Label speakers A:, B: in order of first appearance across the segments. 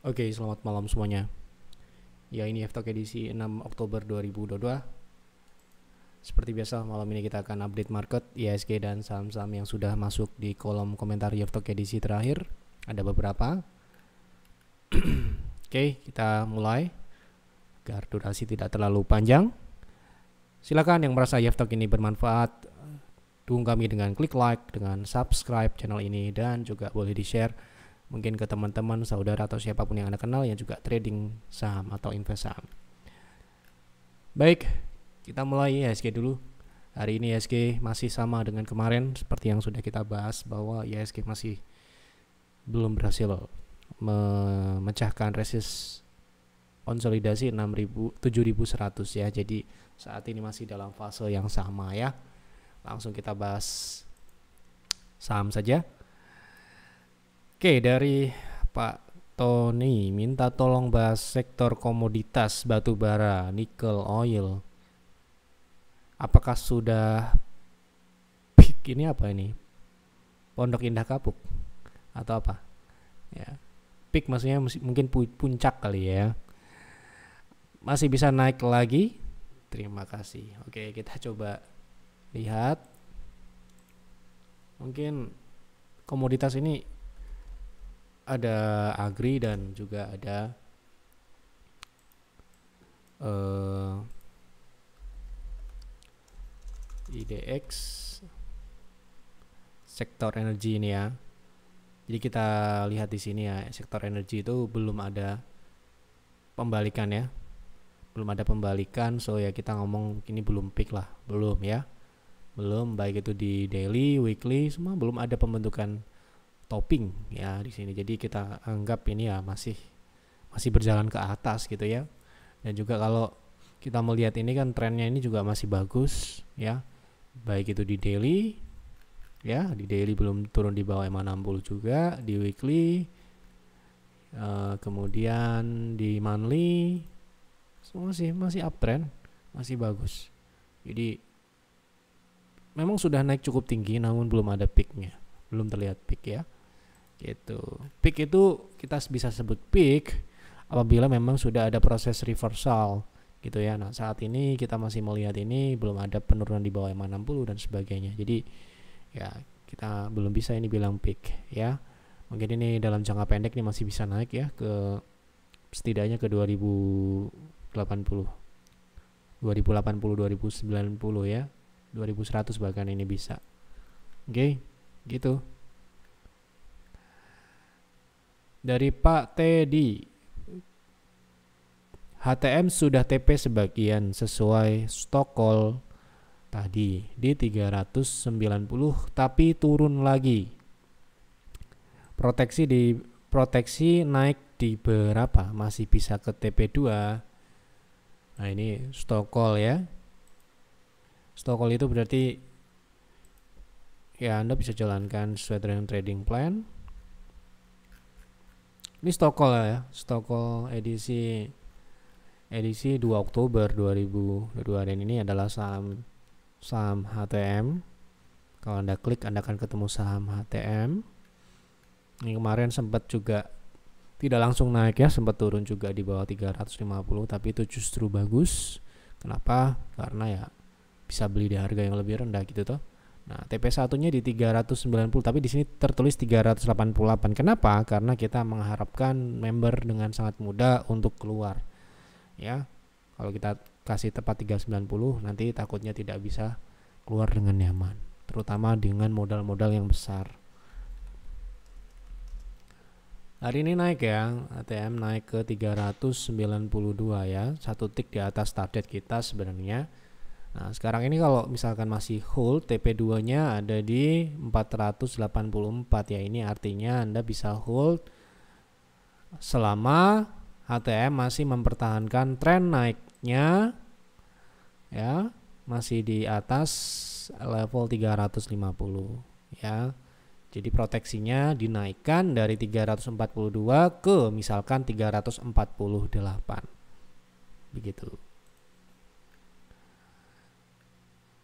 A: Oke, selamat malam semuanya. Ya, ini F-Talk edisi 6 Oktober 2022. Seperti biasa, malam ini kita akan update market, IHSG dan saham-saham yang sudah masuk di kolom komentar F-Talk edisi terakhir. Ada beberapa. Oke, kita mulai agar durasi tidak terlalu panjang. Silakan yang merasa F-Talk ini bermanfaat, dukung kami dengan klik like, dengan subscribe channel ini, dan juga boleh di-share mungkin ke teman-teman, saudara, atau siapapun yang Anda kenal yang juga trading saham atau invest saham. Baik, kita mulai IHSG dulu. Hari ini IHSG masih sama dengan kemarin, seperti yang sudah kita bahas bahwa IHSG masih belum berhasil memecahkan resist konsolidasi 7.100 ya. Jadi saat ini masih dalam fase yang sama ya. Langsung kita bahas saham saja. Oke, dari Pak Tony minta tolong bahas sektor komoditas batu bara, nikel, oil. Apakah sudah peak? Ini apa ini? Pondok Indah Kapuk atau apa? Ya. Peak maksudnya mungkin puncak kali ya. Masih bisa naik lagi? Terima kasih. Oke, kita coba lihat. Mungkin komoditas ini ada agri dan juga ada IDX sektor energi ini ya. Jadi kita lihat di sini ya, sektor energi itu belum ada pembalikan ya. Belum ada pembalikan, so ya kita ngomong ini belum peak lah, belum ya. Belum, baik itu di daily, weekly, semua belum ada pembentukan topping ya di sini. Jadi kita anggap ini ya masih berjalan ke atas gitu ya. Dan juga kalau kita melihat ini kan trennya ini juga masih bagus ya. Baik itu di daily ya, di daily belum turun di bawah 60 juga, di weekly kemudian di monthly semua masih uptrend, masih bagus. Jadi memang sudah naik cukup tinggi namun belum ada peaknya, belum terlihat peak ya. Gitu. Peak itu kita bisa sebut peak apabila memang sudah ada proses reversal gitu ya. Nah, saat ini kita masih melihat ini belum ada penurunan di bawah 60 dan sebagainya. Jadi ya kita belum bisa ini bilang peak ya. Mungkin ini dalam jangka pendek ini masih bisa naik ya ke setidaknya ke 2080, 2090 ya. 2100 bahkan ini bisa. Oke, gitu. Dari Pak Teddy, HTM sudah TP sebagian sesuai stock call tadi di 390 tapi turun lagi. Proteksi naik di berapa? Masih bisa ke TP2. Nah, ini stock call ya. Stock call itu berarti ya Anda bisa jalankan sesuai dengan trading plan. Ini stock call ya, stock call edisi 2 Oktober 2022 dan ini adalah saham HTM. Kalau Anda klik Anda akan ketemu saham HTM. Ini kemarin sempat juga tidak langsung naik ya, sempat turun juga di bawah 350 tapi itu justru bagus. Kenapa? Karena ya bisa beli di harga yang lebih rendah gitu toh. Nah, TP1-nya di 390 tapi di sini tertulis 388. Kenapa? Karena kita mengharapkan member dengan sangat mudah untuk keluar. Ya. Kalau kita kasih tepat 390 nanti takutnya tidak bisa keluar dengan nyaman, terutama dengan modal-modal yang besar. Hari ini naik ya, ATM naik ke 392 ya, satu tick di atas target kita sebenarnya. Nah, sekarang ini kalau misalkan masih hold, TP2 nya ada di 484 ya. Ini artinya Anda bisa hold selama HTM masih mempertahankan tren naiknya ya, masih di atas level 350 ya. Jadi proteksinya dinaikkan dari 342 ke misalkan 348. Begitu.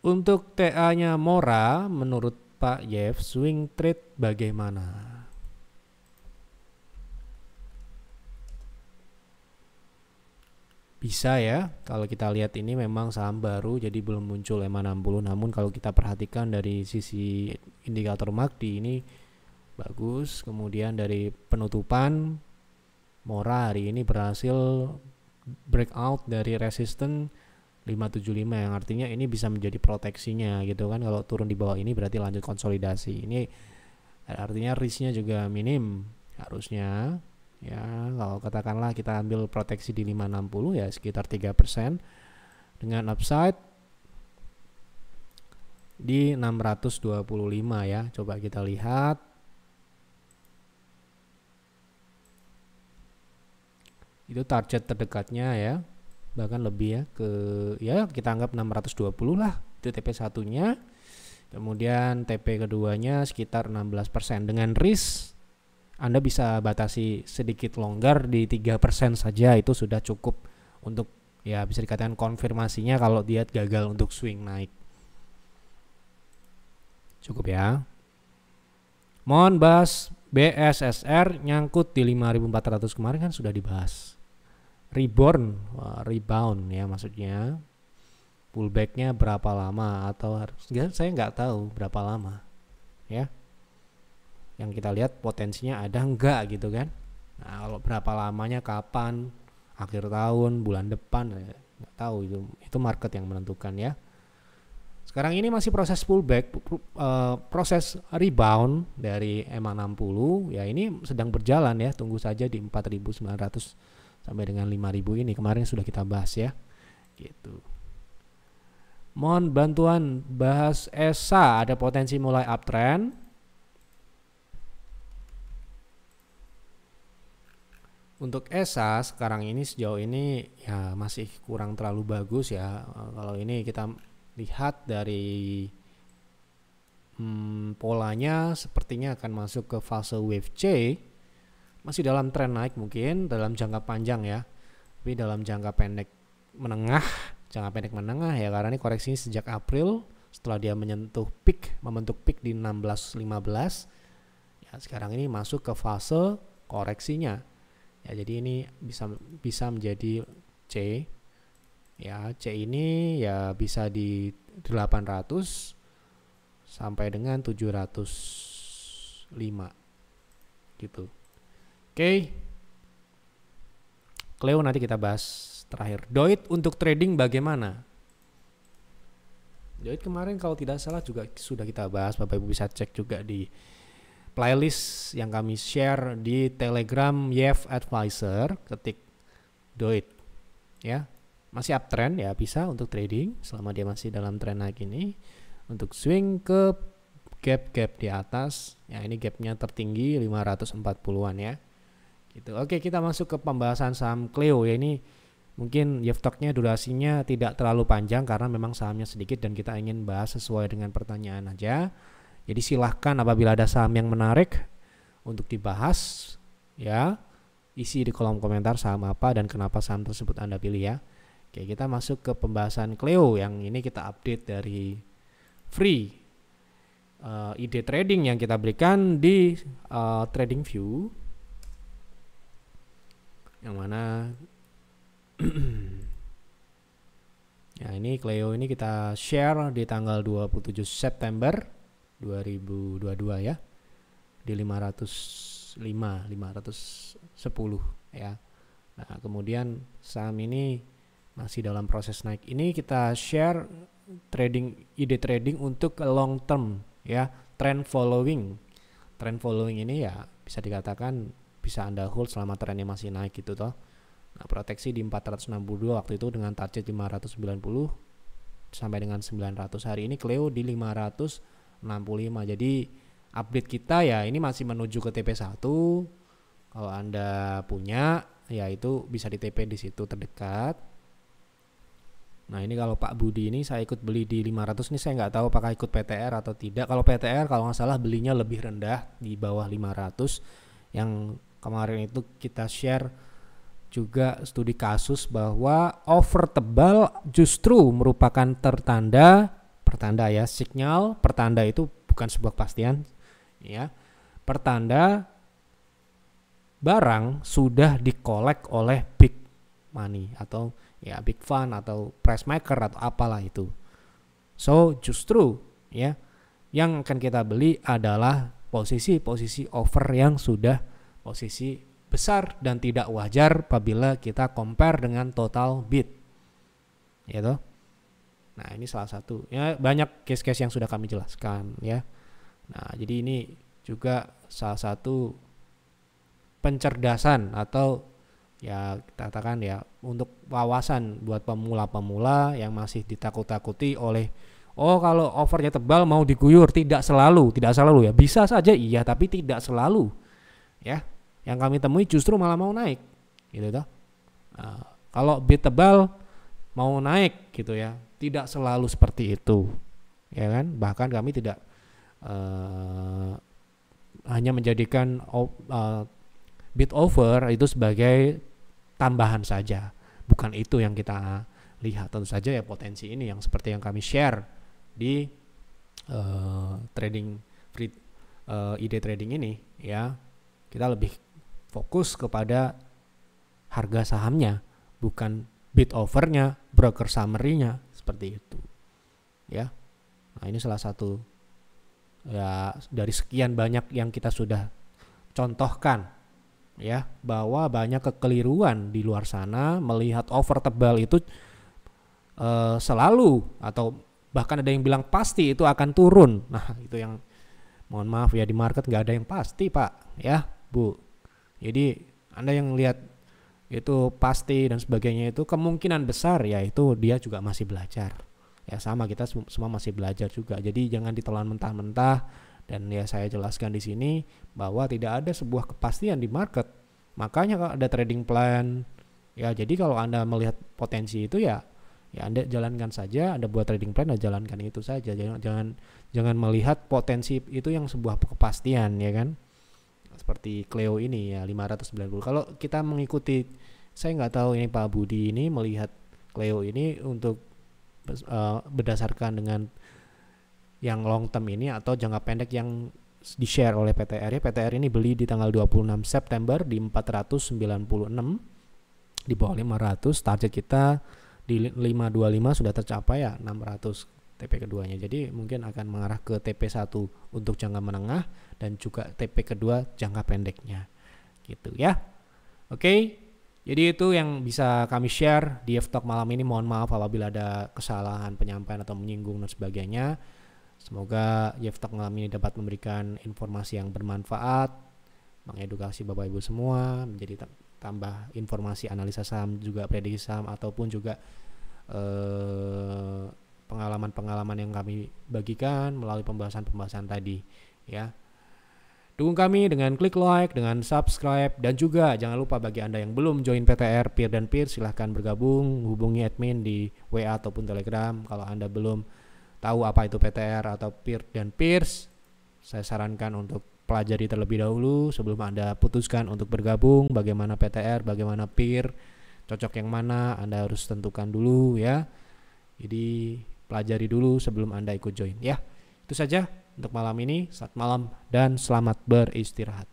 A: Untuk TA-nya Mora, menurut Pak Yev, swing trade bagaimana? bisa ya. Kalau kita lihat ini memang saham baru jadi belum muncul EMA 60, namun kalau kita perhatikan dari sisi indikator MACD ini bagus. Kemudian dari penutupan Mora hari ini berhasil breakout dari resisten 575 yang artinya ini bisa menjadi proteksinya gitu kan. Kalau turun di bawah ini berarti lanjut konsolidasi. Ini artinya risknya juga minim harusnya. Ya, kalau katakanlah kita ambil proteksi di 560 ya sekitar 3% dengan upside di 625 ya. Coba kita lihat. Itu target terdekatnya ya. Bahkan lebih ya ya kita anggap 620 lah. Itu TP satunya. Kemudian TP keduanya sekitar 16% dengan risk Anda bisa batasi sedikit longgar di 3% saja, itu sudah cukup untuk ya bisa dikatakan konfirmasinya kalau dia gagal untuk swing naik. Cukup ya. Mohon bahas BSSR nyangkut di 5.400 kemarin kan sudah dibahas. Rebound ya maksudnya. Pullbacknya berapa lama atau saya nggak tahu berapa lama ya. Yang kita lihat potensinya ada enggak gitu kan. Nah, kalau berapa lamanya, kapan, akhir tahun, bulan depan, nggak tahu, itu market yang menentukan ya. Sekarang ini masih proses pullback, proses rebound dari EMA 60 ya, ini sedang berjalan ya. Tunggu saja di 4.900 sampai dengan 5.000 ini, kemarin sudah kita bahas ya gitu. Mohon bantuan bahas ESA, ada potensi mulai uptrend. Untuk ESA sekarang ini sejauh ini ya masih kurang terlalu bagus ya. Kalau ini kita lihat dari polanya sepertinya akan masuk ke fase wave C. Masih dalam tren naik mungkin dalam jangka panjang ya. Tapi dalam jangka pendek menengah ya, karena ini koreksinya sejak April setelah dia membentuk peak di 16.15. Ya, sekarang ini masuk ke fase koreksinya. Ya, jadi ini bisa menjadi C. Ya, C ini ya bisa di 800 sampai dengan 705 gitu. Oke. Cleo nanti kita bahas terakhir. DOIT untuk trading bagaimana? DOIT kemarin kalau tidak salah juga sudah kita bahas. Bapak Ibu bisa cek juga di playlist yang kami share di Telegram YEF Advisor, ketik DOIT ya. Masih uptrend ya, bisa untuk trading selama dia masih dalam tren naik ini. Untuk swing ke gap di atas ya, ini gapnya tertinggi 540-an ya gitu. Oke, kita masuk ke pembahasan saham Cleo ya. Ini mungkin YEF Talk-nya durasinya tidak terlalu panjang karena memang sahamnya sedikit dan kita ingin bahas sesuai dengan pertanyaan aja. Jadi silahkan apabila ada saham yang menarik untuk dibahas ya, isi di kolom komentar saham apa dan kenapa saham tersebut Anda pilih ya. Oke, kita masuk ke pembahasan Cleo yang ini kita update dari free ide trading yang kita berikan di TradingView, yang mana ya ini Cleo ini kita share di tanggal 27 September 2022 ya, di 510 ya. Nah, kemudian saham ini masih dalam proses naik. Ini kita share ide trading untuk long term ya, trend following. Trend following ini ya bisa dikatakan bisa Anda hold selama trennya masih naik gitu toh. Nah, proteksi di 462 waktu itu dengan target 590 sampai dengan 900. Hari ini Cleo di 565. Jadi update kita ya ini masih menuju ke TP1. Kalau Anda punya ya itu bisa di TP di situ terdekat. Nah, ini kalau Pak Budi ini saya ikut beli di 500 nih, saya nggak tahu apakah ikut PTR atau tidak. Kalau PTR kalau nggak salah belinya lebih rendah di bawah 500. Yang kemarin itu kita share juga studi kasus bahwa over tebal justru merupakan pertanda ya, sinyal. Pertanda itu bukan sebuah kepastian ya, pertanda barang sudah dikolek oleh big money atau ya big fund atau price maker atau apalah itu. So justru ya yang akan kita beli adalah posisi-posisi over yang sudah posisi besar dan tidak wajar apabila kita compare dengan total bid. Ya toh? Nah, ini salah satu. Ya, banyak case-case yang sudah kami jelaskan ya. Nah, jadi ini juga salah satu pencerdasan atau ya kita katakan ya untuk wawasan buat pemula-pemula yang masih ditakut-takuti oleh kalau overnya tebal mau diguyur. Tidak selalu ya. Bisa saja iya, tapi tidak selalu. Ya. Yang kami temui justru malah mau naik. Gitu toh. Nah, kalau bid tebal mau naik gitu ya. Tidak selalu seperti itu. Ya kan? Bahkan kami tidak hanya menjadikan bid over itu sebagai tambahan saja. Bukan itu yang kita lihat. Tentu saja ya potensi ini yang seperti yang kami share di trading free ide trading ini ya. Kita lebih fokus kepada harga sahamnya, bukan bid overnya, broker summary-nya seperti itu. Ya. Nah, ini salah satu ya dari sekian banyak yang kita sudah contohkan ya, bahwa banyak kekeliruan di luar sana melihat over tebal itu selalu atau bahkan ada yang bilang pasti itu akan turun. Nah, itu yang mohon maaf ya, di market nggak ada yang pasti Pak ya Bu. Jadi Anda yang lihat itu pasti dan sebagainya itu kemungkinan besar ya itu dia juga masih belajar. Ya sama, kita semua masih belajar juga. Jadi jangan ditelan mentah-mentah, dan ya saya jelaskan di sini bahwa tidak ada sebuah kepastian di market. Makanya kalau ada trading plan ya, jadi kalau Anda melihat potensi itu ya Anda jalankan saja. Anda buat trading plan, Anda jalankan itu saja. Jangan melihat potensi itu yang sebuah kepastian ya kan. Seperti Cleo ini ya 590. Kalau kita mengikuti, saya nggak tahu ini Pak Budi ini melihat Cleo ini untuk berdasarkan dengan yang long term ini atau jangka pendek yang di share oleh PTR ya. PTR ini beli di tanggal 26 September di 496 di bawah 500. Target kita di 525 sudah tercapai ya, 600 TP keduanya. Jadi mungkin akan mengarah ke TP1 untuk jangka menengah dan juga TP kedua jangka pendeknya gitu ya. Oke. Jadi itu yang bisa kami share di F-Talk malam ini. Mohon maaf apabila ada kesalahan penyampaian atau menyinggung dan sebagainya. Semoga F-Talk malam ini dapat memberikan informasi yang bermanfaat, mengedukasi Bapak Ibu semua, menjadi tambah informasi analisa saham, juga prediksi saham, ataupun juga pengalaman-pengalaman yang kami bagikan melalui pembahasan-pembahasan tadi ya. Dukung kami dengan klik like, dengan subscribe, dan juga jangan lupa bagi Anda yang belum join PTR Peer dan Peer, silahkan bergabung, hubungi admin di WA ataupun Telegram. Kalau Anda belum tahu apa itu PTR atau Peer dan Peers, saya sarankan untuk pelajari terlebih dahulu sebelum Anda putuskan untuk bergabung. Bagaimana PTR, bagaimana Peer, cocok yang mana, Anda harus tentukan dulu ya. Jadi pelajari dulu sebelum Anda ikut join ya. Itu saja untuk malam ini. Selamat malam dan selamat beristirahat.